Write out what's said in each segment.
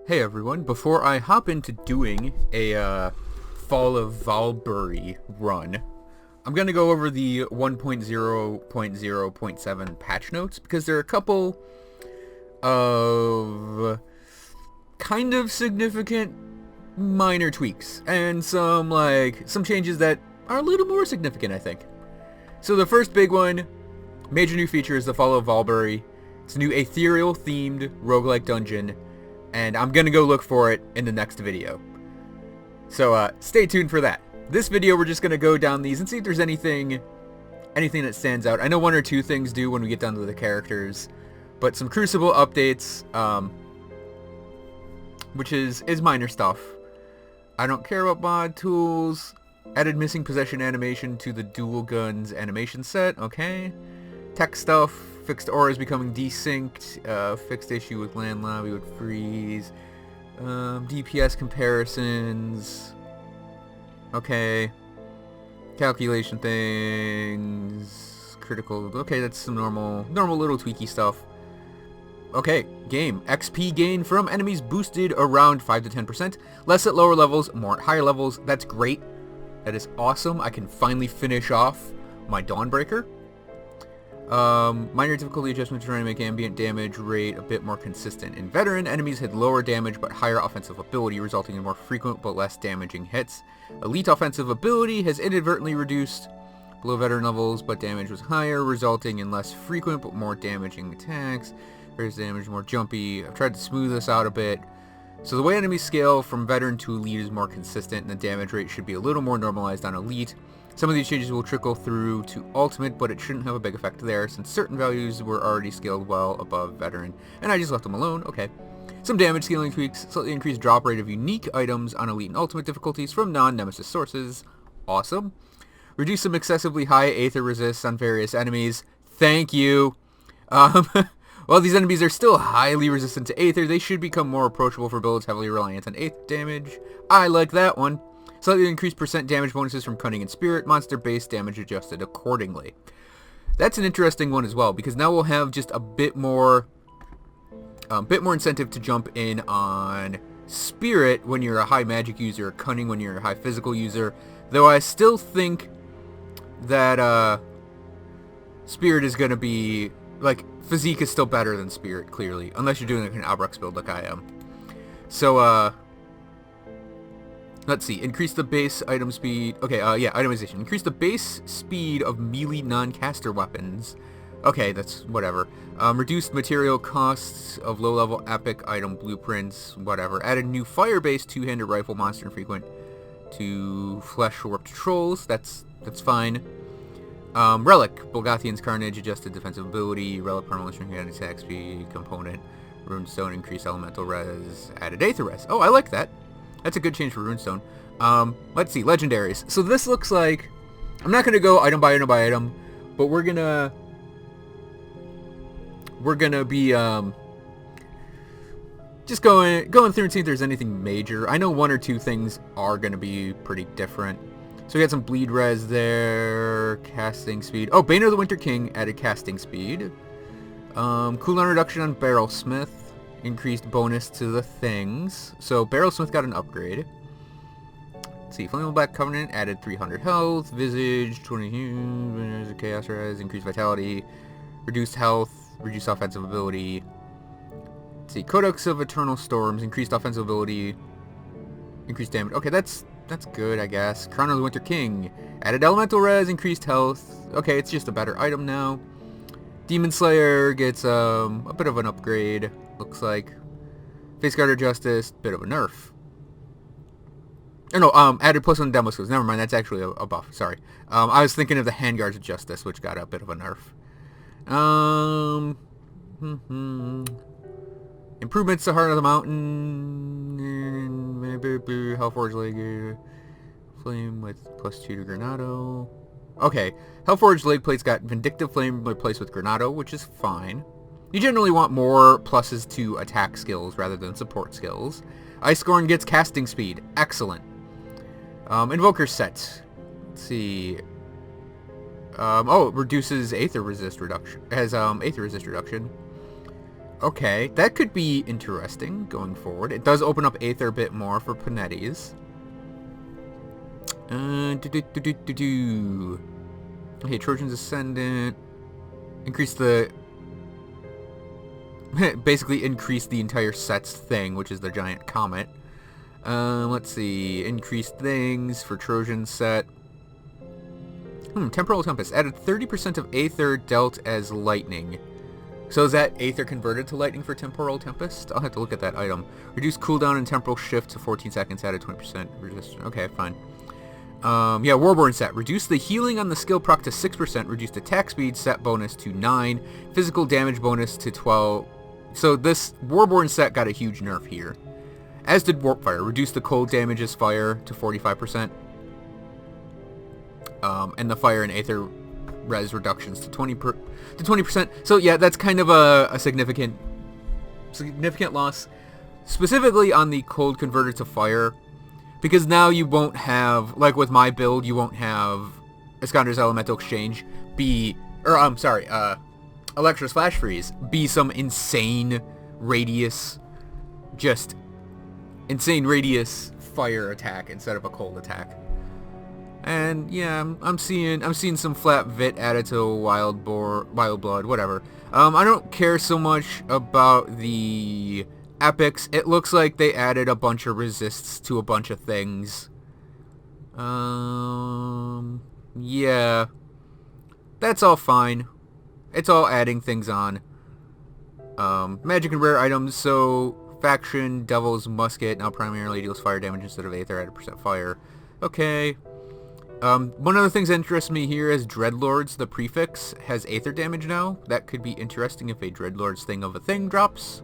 Hey everyone, before I hop into doing a Fall of Valbury run, I'm going to go over the 1.0.0.7 patch notes because there are a couple of kind of significant minor tweaks and some changes that are a little more significant, I think. So the first big one, major new feature, is the Fall of Valbury. It's a new ethereal themed roguelike dungeon, and I'm gonna go look for it in the next video. So stay tuned for that. This video we're just gonna go down these and see if there's anything that stands out. I know one or two things do when we get down to the characters, but some Crucible updates, which is minor stuff. I don't care about mod tools. Added missing possession animation to the dual guns animation set. Okay. Tech stuff. Fixed auras becoming desynced. Fixed issue with land lobby would freeze. DPS comparisons. Okay. Calculation things. Critical. Okay, that's some normal little tweaky stuff. Okay, game. XP gain from enemies boosted around 5 to 10%. Less at lower levels, more at higher levels. That's great. That is awesome. I can finally finish off my Dawnbreaker. Minor difficulty adjustment to try to make ambient damage rate a bit more consistent. In Veteran, enemies had lower damage but higher offensive ability, resulting in more frequent but less damaging hits. Elite offensive ability has inadvertently reduced below Veteran levels, but damage was higher, resulting in less frequent but more damaging attacks. Raise damage, more jumpy. I've tried to smooth this out a bit. So the way enemies scale from Veteran to Elite is more consistent, and the damage rate should be a little more normalized on Elite. Some of these changes will trickle through to Ultimate, but it shouldn't have a big effect there, since certain values were already scaled well above Veteran, and I just left them alone. Okay. Some damage scaling tweaks, slightly increased drop rate of unique items on Elite and Ultimate difficulties from non-Nemesis sources. Awesome. Reduce some excessively high Aether resists on various enemies. Thank you. While these enemies are still highly resistant to Aether, they should become more approachable for builds heavily reliant on Aether damage. I like that one. Slightly increased percent damage bonuses from Cunning and Spirit. Monster base damage adjusted accordingly. That's an interesting one as well, because now we'll have just a bit more incentive to jump in on Spirit when you're a high magic user, or Cunning when you're a high physical user. Though I still think that Spirit is going to be, like, Physique is still better than Spirit, clearly. Unless you're doing like an Albrecht build like I am. So, let's see. Increase the base item speed. Okay, yeah, itemization. Increase the base speed of melee non-caster weapons. Okay, that's whatever. Reduced material costs of low-level epic item blueprints. Whatever. Added new fire-based two-handed rifle monster infrequent to flesh-warped trolls. That's fine. Relic. Bolgathian's Carnage, adjusted defensive ability. Relic permanent shrink added attack speed component. Runestone, increased elemental res. Added Aether res. Oh, I like that. That's a good change for Runestone. Let's see. Legendaries. So this looks like... I'm not going to go item by item by item, but we're going to be just going through and see if there's anything major. I know one or two things are going to be pretty different. So we got some bleed res there, casting speed. Oh, Bane of the Winter King added casting speed. Cooldown reduction on Barrelsmith, increased bonus to the things. So Barrelsmith got an upgrade. Let's see, Flammable Black Covenant added 300 health, Visage 20 Chaos res, increased vitality, reduced health, reduced offensive ability. Let's see, Codex of Eternal Storms, increased offensive ability, increased damage. Okay, that's good, I guess. Crown of the Winter King. Added elemental res, increased health. Okay, it's just a better item now. Demon Slayer gets a bit of an upgrade, looks like. Face Guard of Justice, bit of a nerf. Oh no, added +1 demo skills. Never mind, that's actually a buff. Sorry. I was thinking of the Handguards of Justice, which got a bit of a nerf. Improvements to Heart of the Mountain. Hellforge Leg. Flame with +2 to Granado. Okay. Hellforge Leg Plate's got Vindictive Flame replaced with Granado, which is fine. You generally want more pluses to attack skills rather than support skills. Icecorn gets casting speed. Excellent. Invoker set. Let's see. Oh, it reduces Aether resist reduction. It has Aether resist reduction. Okay, that could be interesting going forward. It does open up Aether a bit more for Panetti's. Okay, Trojan's Ascendant. Increase the... basically increase the entire set's thing, which is the giant comet. Let's see. Increased things for Trojan set. Temporal Tempest. Added 30% of Aether dealt as lightning. So is that Aether converted to lightning for Temporal Tempest? I'll have to look at that item. Reduce cooldown and temporal shift to 14 seconds. Added 20% resistance. Okay, fine. Yeah, Warborn set. Reduce the healing on the skill proc to 6%. Reduced attack speed set bonus to 9. Physical damage bonus to 12. So this Warborn set got a huge nerf here. As did Warpfire. Reduced the cold damage as fire to 45%. And the fire and Aether res reductions to 20%. So yeah, that's kind of a significant loss. Specifically on the cold converter to fire. Because now you won't have, like with my build, you won't have Iskander's Elemental Exchange be, or I'm sorry, Electra's Flash Freeze be some insane radius, just insane radius fire attack instead of a cold attack. And yeah, I'm seeing some flat vit added to Wild Blood, whatever. I don't care so much about the epics. It looks like they added a bunch of resists to a bunch of things. Yeah. That's all fine. It's all adding things on. Magic and rare items, so Faction, Devil's Musket, now primarily deals fire damage instead of Aether at 1% fire. Okay. One of the things that interests me here is Dreadlords, the prefix, has Aether damage now. That could be interesting if a Dreadlords thing of a thing drops.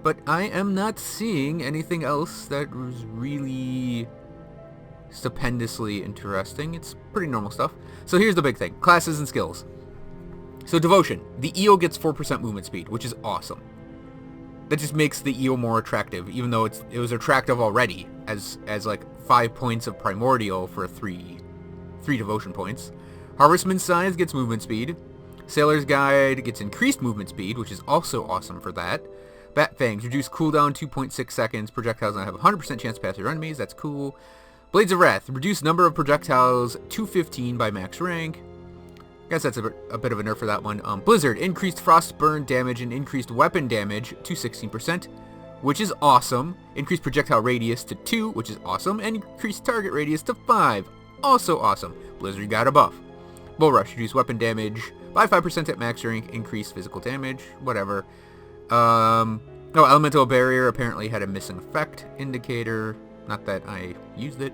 But I am not seeing anything else that was really stupendously interesting. It's pretty normal stuff. So here's the big thing. Classes and skills. So Devotion. The Eel gets 4% movement speed, which is awesome. That just makes the Eel more attractive, even though it was attractive already as like 5 points of Primordial for 3 Devotion points. Harvestman's Scythe gets movement speed. Sailor's Guide gets increased movement speed, which is also awesome for that. Bat Fangs, reduce cooldown 2.6 seconds. Projectiles now have a 100% chance to pass through enemies. That's cool. Blades of Wrath, reduce number of projectiles to 15 by max rank. Guess that's a bit of a nerf for that one. Blizzard, increased frostburn damage and increased weapon damage to 16%, which is awesome. Increased projectile radius to 2, which is awesome. And increased target radius to 5, also awesome. Blizzard got a buff. Bull Rush, reduce weapon damage by 5% at max rank. Increased physical damage, whatever. Elemental Barrier apparently had a missing effect indicator. Not that I used it.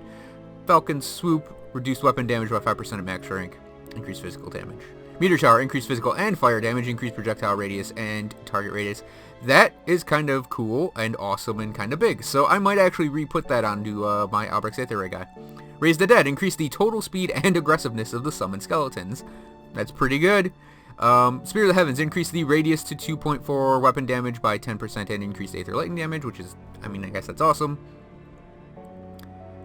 Falcon Swoop, reduced weapon damage by 5% at max rank. Increased physical damage. Meteor Shower, increased physical and fire damage, increased projectile radius and target radius. That is kind of cool and awesome and kind of big. So I might actually re-put that onto my Albrecht Aether Ray guy. Raise the Dead, increase the total speed and aggressiveness of the summoned skeletons. That's pretty good. Spear of the Heavens, increase the radius to 2.4, weapon damage by 10%, and increased Aether Lightning damage, which is, I mean, I guess that's awesome.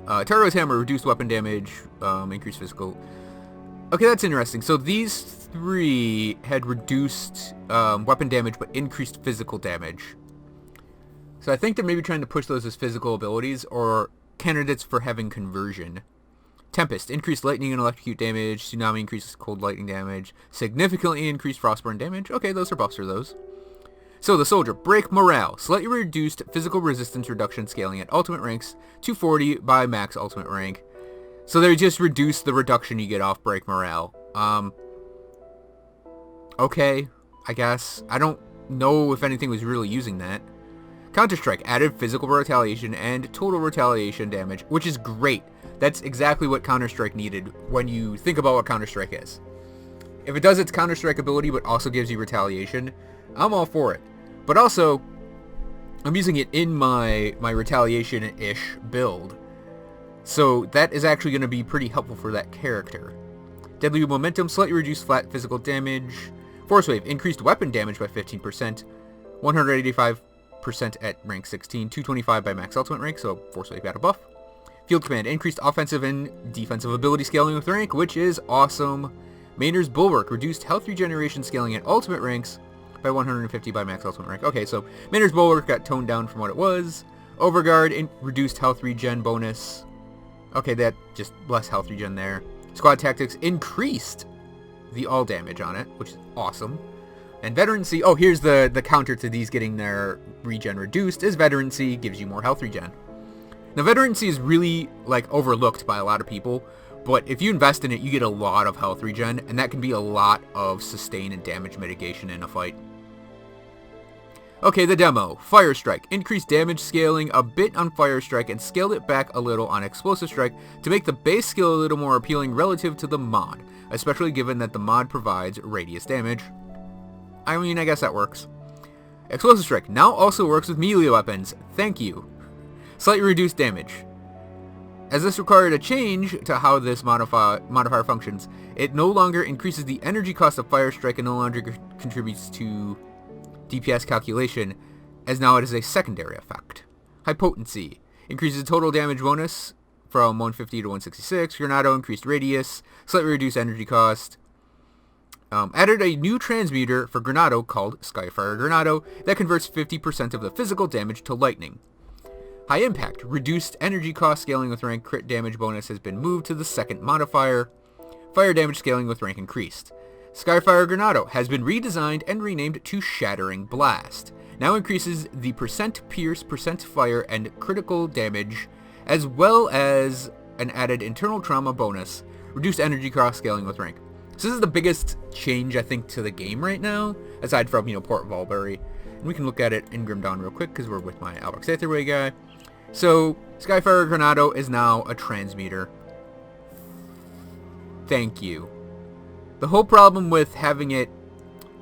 Taro's Hammer, reduced weapon damage, increased physical. Okay, that's interesting. So these 3 had reduced weapon damage, but increased physical damage. So I think they're maybe trying to push those as physical abilities, or candidates for having conversion. Tempest, increased lightning and electrocute damage. Tsunami, increases cold lightning damage. Significantly increased frostburn damage. Okay, those are buffs for those. So the Soldier, break morale. Slightly reduced physical resistance reduction scaling at ultimate ranks to 40 by max ultimate rank. So they just reduce the reduction you get off break morale. Okay, I guess. I don't know if anything was really using that. Counter-Strike, added physical retaliation and total retaliation damage, which is great. That's exactly what Counter-Strike needed when you think about what Counter-Strike is. If it does its Counter-Strike ability but also gives you retaliation, I'm all for it. But also, I'm using it in my retaliation-ish build. So that is actually going to be pretty helpful for that character. Deadly Momentum, slightly reduced flat physical damage. Force Wave, increased weapon damage by 15%. 185% at rank 16. 225 by max ultimate rank, so Force Wave got a buff. Field Command, increased offensive and defensive ability scaling with rank, which is awesome. Maynard's Bulwark, reduced health regeneration scaling at ultimate ranks by 150 by max ultimate rank. Okay, so Maynard's Bulwark got toned down from what it was. Overguard reduced health regen bonus. Okay, that just less health regen there. Squad Tactics increased the all damage on it, which is awesome. And Veterancy, oh, here's the counter to these getting their regen reduced, is Veterancy gives you more health regen. Now, Veterancy is really, like, overlooked by a lot of people, but if you invest in it, you get a lot of health regen, and that can be a lot of sustain and damage mitigation in a fight. Okay, the demo. Fire Strike. Increased damage scaling a bit on Fire Strike and scaled it back a little on Explosive Strike to make the base skill a little more appealing relative to the mod, especially given that the mod provides radius damage. I mean, I guess that works. Explosive Strike now also works with melee weapons. Thank you. Slightly reduced damage. As this required a change to how this modifier functions, it no longer increases the energy cost of Fire Strike and no longer contributes to DPS calculation, as now it is a secondary effect. High Potency. Increases total damage bonus from 150 to 166. Granado increased radius. Slightly reduced energy cost. Added a new transmuter for Granado called Skyfire Granado that converts 50% of the physical damage to lightning. High Impact. Reduced energy cost scaling with rank. Crit damage bonus has been moved to the second modifier. Fire damage scaling with rank increased. Skyfire Granado has been redesigned and renamed to Shattering Blast. Now increases the percent pierce, percent fire, and critical damage, as well as an added internal trauma bonus. Reduced energy cost scaling with rank. So this is the biggest change, I think, to the game right now, aside from, Port Valbury. And we can look at it in Grim Dawn real quick, because we're with my Alex Aetherway guy. So, Skyfire Granado is now a transmuter. Thank you. The whole problem with having it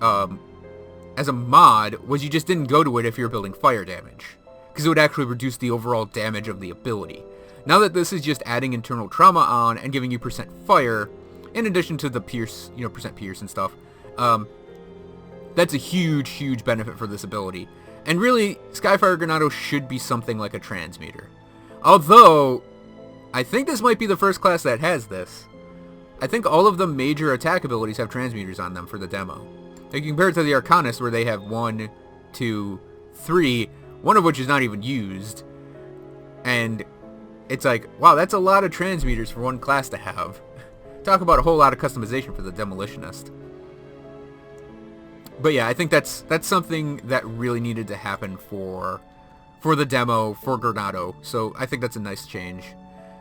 as a mod was you just didn't go to it if you were building fire damage, because it would actually reduce the overall damage of the ability. Now that this is just adding internal trauma on and giving you percent fire, in addition to the pierce, percent pierce and stuff, that's a huge, huge benefit for this ability. And really, Skyfire Granado should be something like a transmuter. Although, I think this might be the first class that has this. I think all of the major attack abilities have transmuters on them for the demo. Like, compared to the Arcanist, where they have 1, 2, 3, one of which is not even used. And it's like, wow, that's a lot of transmuters for one class to have. Talk about a whole lot of customization for the Demolitionist. But yeah, I think that's something that really needed to happen for the demo, for Granado. So I think that's a nice change.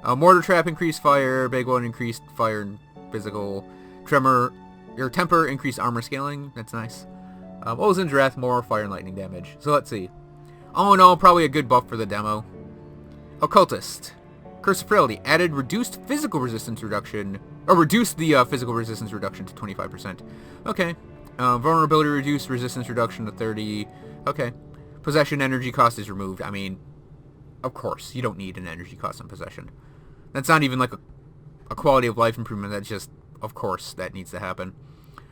Mortar Trap increased fire, Big One increased fire and physical, Temper increased armor scaling, that's nice. Ozin's Wrath, more fire and lightning damage. So let's see. All in all, probably a good buff for the demo. Occultist. Curse of Frailty added reduced physical resistance reduction, or reduced the physical resistance reduction to 25%. Okay. Vulnerability reduced, resistance reduction to 30. Okay. Possession energy cost is removed. I mean, of course, you don't need an energy cost on possession. That's not even like a quality of life improvement. That's just, of course, that needs to happen.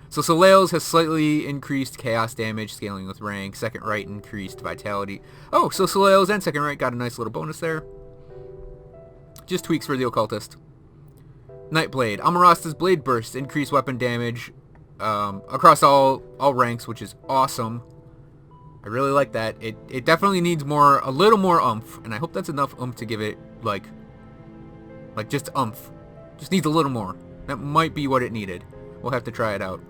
So Soleil's has slightly increased chaos damage, scaling with rank. Second Right increased vitality. Oh, so Soleil's and Second Right got a nice little bonus there. Just tweaks for the Occultist. Nightblade. Amarasta's Blade Burst increased weapon damage across all ranks, which is awesome. I really like that. It definitely needs a little more oomph, and I hope that's enough oomph to give it, like just oomph. Just needs a little more. That might be what it needed. We'll have to try it out.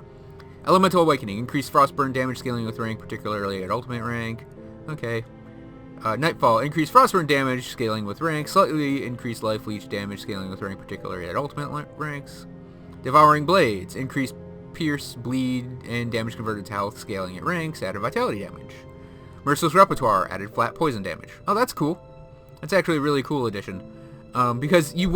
Elemental Awakening. Increased Frostburn damage scaling with rank, particularly at ultimate rank. Okay. Nightfall. Increased Frostburn damage scaling with rank. Slightly increased Life Leech damage scaling with rank, particularly at ultimate ranks. Devouring Blades. Increased Pierce, Bleed, and damage converted to health scaling at ranks. Added vitality damage. Merciless Repertoire. Added flat poison damage. Oh, that's cool. That's actually a really cool addition. Because you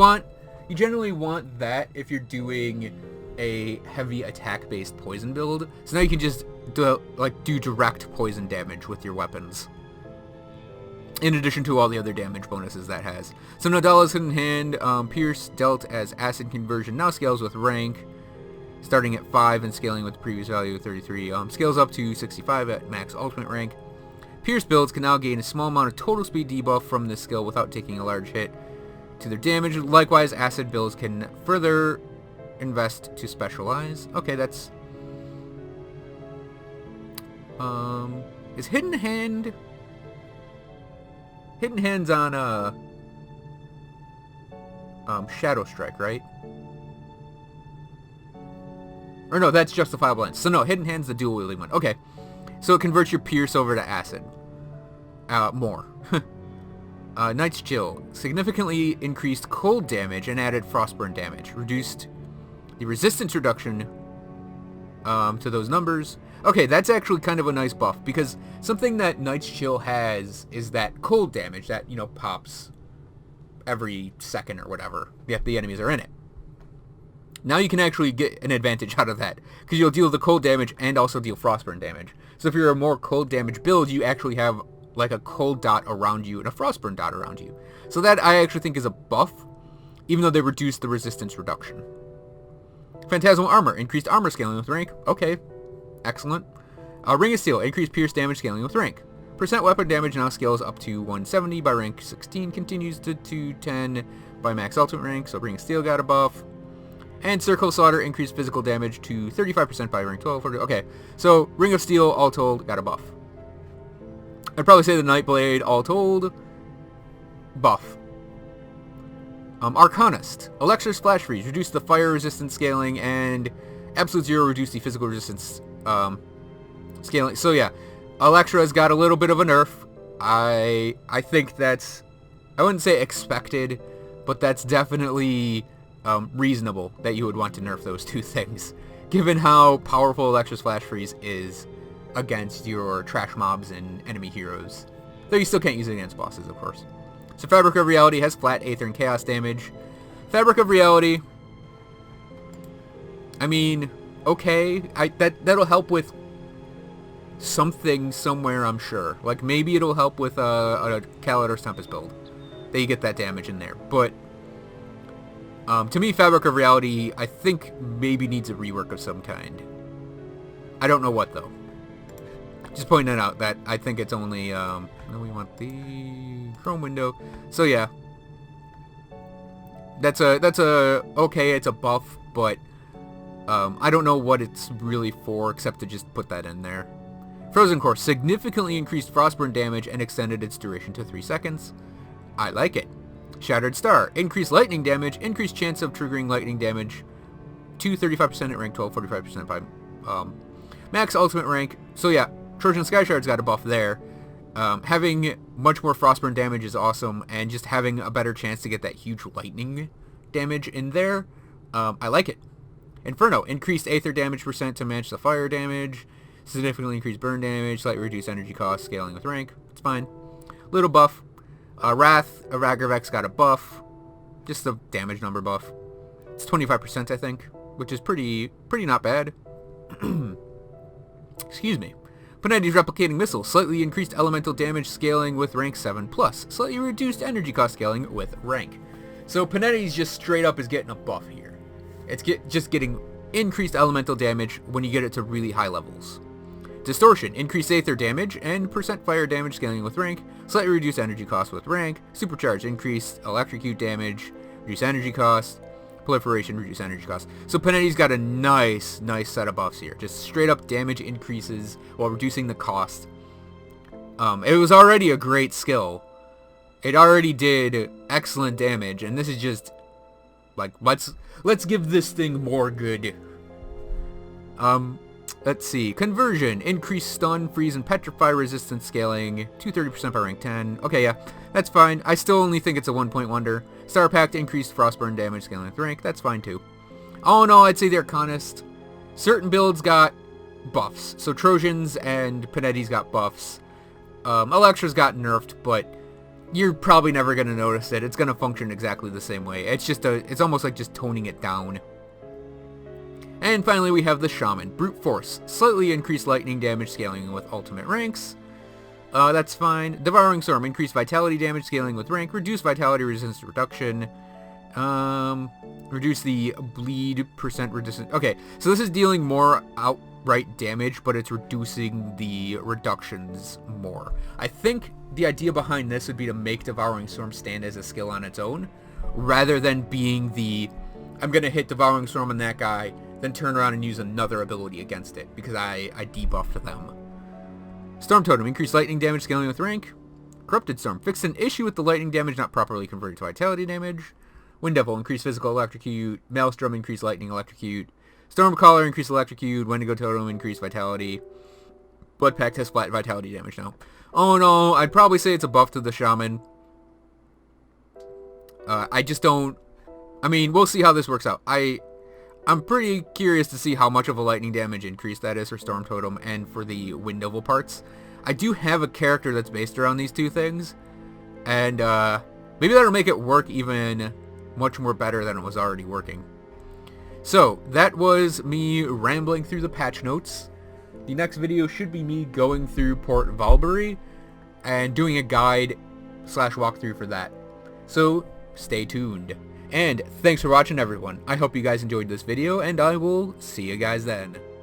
generally want that if you're doing a heavy attack-based poison build. So now you can just do direct poison damage with your weapons, in addition to all the other damage bonuses that has. So Nadala's Hidden Hand, Pierce dealt as Acid Conversion now scales with rank, starting at 5 and scaling with the previous value of 33. Scales up to 65 at max ultimate rank. Pierce builds can now gain a small amount of total speed debuff from this skill without taking a large hit to their damage. Likewise, Acid builds can further invest to specialize. Okay, that's Is Hidden Hand... Hidden Hand's on, Shadow Strike, right? Or no, that's Justifiable Ends. So no, Hidden Hand's the dual wielding one. Okay. So it converts your Pierce over to Acid. More. Night's Chill. Significantly increased cold damage and added frostburn damage. Reduced the resistance reduction to those numbers. Okay, that's actually kind of a nice buff, because something that Night's Chill has is that cold damage that, you know, pops every second or whatever if the enemies are in it. Now you can actually get an advantage out of that, because you'll deal the cold damage and also deal frostburn damage. So if you're a more cold damage build, you actually have like a cold dot around you and a frostburn dot around you. So that I actually think is a buff, even though they reduced the resistance reduction. Phantasmal Armor. Increased armor scaling with rank. Okay. Excellent. Ring of Steel. Increased pierce damage scaling with rank. Percent weapon damage now scales up to 170 by rank 16. Continues to 210 by max ultimate rank. So Ring of Steel got a buff. And Circle Slaughter. Increased physical damage to 35% by rank 12. Okay. So Ring of Steel, all told, got a buff. I'd probably say the Nightblade, all told, buff. Arcanist. Electra's Flash Freeze. Reduce the fire resistance scaling, and Absolute Zero reduce the physical resistance scaling. So yeah, Electra's got a little bit of a nerf. I think that's, I wouldn't say expected, but that's definitely reasonable that you would want to nerf those two things, given how powerful Electra's Flash Freeze is against your trash mobs and enemy heroes. Though you still can't use it against bosses, of course. So Fabric of Reality has flat Aether and Chaos damage. Fabric of Reality, I mean, okay, that'll help with something somewhere, I'm sure. Like, maybe it'll help with a Calidor's Tempest build, that you get that damage in there. But to me, Fabric of Reality, I think maybe needs a rework of some kind. I don't know what, though. Just pointing it out that I think it's only, no, we want the Chrome window. So yeah, that's a, okay, it's a buff, but I don't know what it's really for except to just put that in there. Frozen Core significantly increased frostburn damage and extended its duration to 3 seconds. I like it. Shattered Star. Increased lightning damage. Increased chance of triggering lightning damage to 35% at rank 12, 45% by max ultimate rank. So yeah, Trojan Sky Shard's got a buff there. Having much more frostburn damage is awesome, and just having a better chance to get that huge lightning damage in there, I like it. Inferno. Increased Aether damage percent to match the fire damage. Significantly increased burn damage. Slightly reduced energy cost scaling with rank. It's fine. Little buff. Wrath of Agravex got a buff. Just a damage number buff. It's 25%, I think, which is pretty not bad. Excuse me. Panetti's Replicating Missile. Slightly increased elemental damage scaling with rank 7+. Slightly reduced energy cost scaling with rank. So Panetti's just straight up is getting a buff here. It's just getting increased elemental damage when you get it to really high levels. Distortion. Increased Aether damage and percent fire damage scaling with rank. Slightly reduced energy cost with rank. Supercharge. Increased electrocute damage. Reduced energy cost. Proliferation. Reduced energy cost. So Panetti's got a nice set of buffs here. Just straight up damage increases while reducing the cost. It was already a great skill. It already did excellent damage, and this is just like, let's give this thing more good. Let's see. Conversion. Increased stun, freeze, and petrify resistance scaling to 30% by rank 10. Okay, yeah, that's fine. I still only think it's a 1-point wonder. Star Pact. Increased frostburn damage scaling with rank. That's fine too. Oh no, I'd say the Arcanist. Certain builds got buffs. So Trojans and Panetti's got buffs. Electra's got nerfed, but you're probably never going to notice it. It's going to function exactly the same way. It's just it's almost like just toning it down. And finally we have the Shaman. Brute Force. Slightly increased lightning damage scaling with ultimate ranks. That's fine. Devouring Storm. Increased vitality damage scaling with rank. Reduced vitality resistance reduction. Reduce the bleed percent resistance. Okay, so this is dealing more outright damage, but it's reducing the reductions more. I think the idea behind this would be to make Devouring Storm stand as a skill on its own, rather than being the, I'm going to hit Devouring Storm on that guy, then turn around and use another ability against it, because I debuffed them. Storm Totem, increased lightning damage scaling with rank. Corrupted Storm, fixed an issue with the lightning damage not properly converted to vitality damage. Wind Devil, increased physical electrocute. Maelstrom, increased lightning electrocute. Stormcaller, increased electrocute. Wendigo Totem, increased vitality. Blood Pact has flat vitality damage now. Oh no, I'd probably say it's a buff to the Shaman. I just don't... I mean, we'll see how this works out. I'm pretty curious to see how much of a lightning damage increase that is for Storm Totem and for the Wind Devil parts. I do have a character that's based around these two things, and maybe that'll make it work even much more better than it was already working. So, that was me rambling through the patch notes. The next video should be me going through Port Valbury and doing a guide / walkthrough for that. So, stay tuned. And thanks for watching, everyone. I hope you guys enjoyed this video, and I will see you guys then.